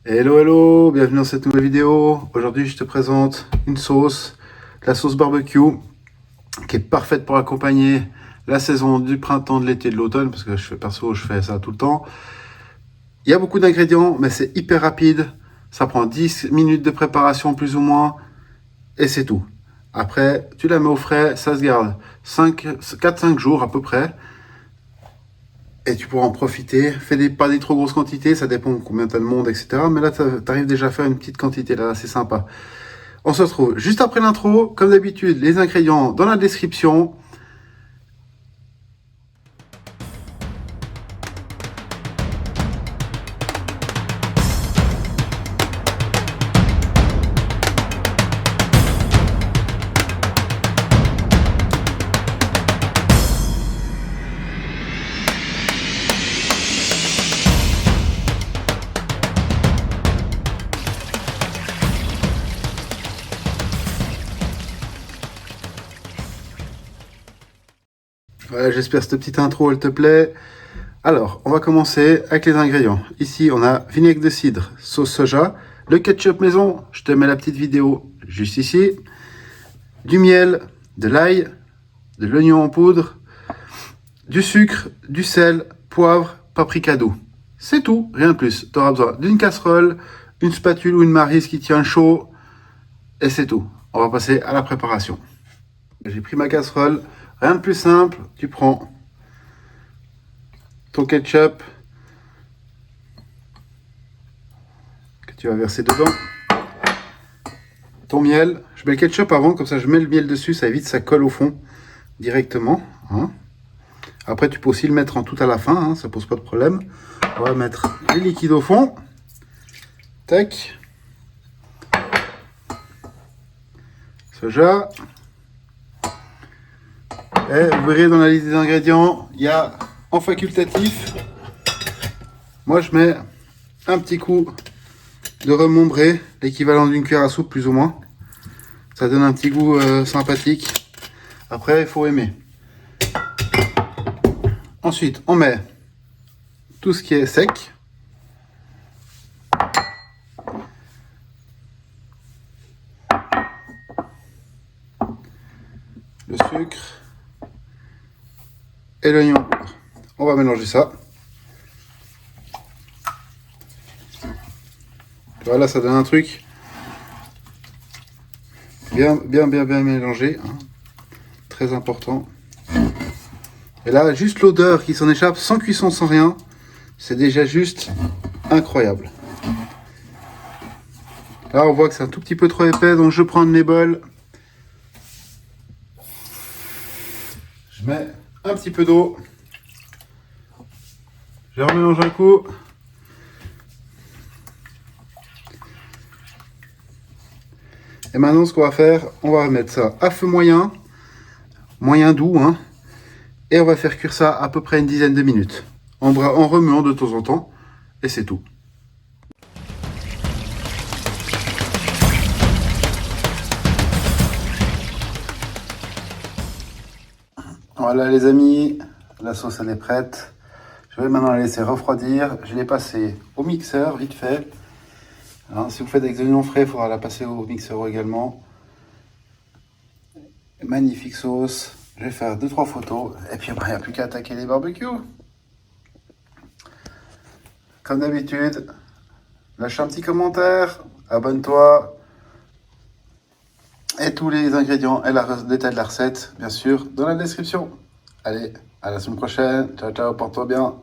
Hello hello, bienvenue dans cette nouvelle vidéo. Aujourd'hui je te présente une sauce, la sauce barbecue, qui est parfaite pour accompagner la saison du printemps, de l'été, de l'automne, parce que je fais ça tout le temps. Il y a beaucoup d'ingrédients, mais c'est hyper rapide. Ça prend 10 minutes de préparation plus ou moins, et c'est tout. Après, tu la mets au frais, ça se garde 4-5 jours à peu près. Et tu pourras en profiter. Fais pas des trop grosses quantités, ça dépend combien tu as de monde, etc. Mais là, tu arrives déjà à faire une petite quantité, là, c'est sympa. On se retrouve juste après l'intro. Comme d'habitude, les ingrédients dans la description. Voilà, j'espère que cette petite intro, elle te plaît. Alors, on va commencer avec les ingrédients. Ici, on a vinaigre de cidre, sauce soja, le ketchup maison, je te mets la petite vidéo juste ici, du miel, de l'ail, de l'oignon en poudre, du sucre, du sel, poivre, paprika doux. C'est tout, rien de plus. Tu auras besoin d'une casserole, une spatule ou une maryse qui tient chaud, et c'est tout. On va passer à la préparation. J'ai pris ma casserole, rien de plus simple, tu prends ton ketchup que tu vas verser dedans, ton miel, je mets le ketchup avant, comme ça je mets le miel dessus, ça évite que ça colle au fond directement. Hein. Après tu peux aussi le mettre en tout à la fin, hein, ça pose pas de problème. On va mettre les liquides au fond, tac, soja, et vous verrez dans la liste des ingrédients, il y a en facultatif, moi je mets un petit coup de remembré, l'équivalent d'une cuillère à soupe plus ou moins. Ça donne un petit goût sympathique. Après, il faut aimer. Ensuite, on met tout ce qui est sec. Le sucre et l'oignon. On va mélanger ça. Voilà, ça donne un truc bien mélangé. Hein. Très important. Et là, juste l'odeur qui s'en échappe, sans cuisson, sans rien, c'est déjà juste incroyable. Là, on voit que c'est un tout petit peu trop épais, donc je prends mes bols. Je mets un petit peu d'eau. Je remélange un coup. Et maintenant, ce qu'on va faire, on va mettre ça à feu moyen, moyen doux, hein, et on va faire cuire ça à peu près une dizaine de minutes, en remuant de temps en temps, et c'est tout. Voilà les amis, la sauce elle est prête. Je vais maintenant la laisser refroidir. Je l'ai passée au mixeur vite fait. Hein, si vous faites avec des oignons frais, il faudra la passer au mixeur également. Magnifique sauce. Je vais faire 2-3 photos. Et puis il n'y a plus qu'à attaquer les barbecues. Comme d'habitude, lâche un petit commentaire, abonne-toi. Et tous les ingrédients et le détail de la recette, bien sûr, dans la description. Allez, à la semaine prochaine. Ciao, ciao, porte-toi bien.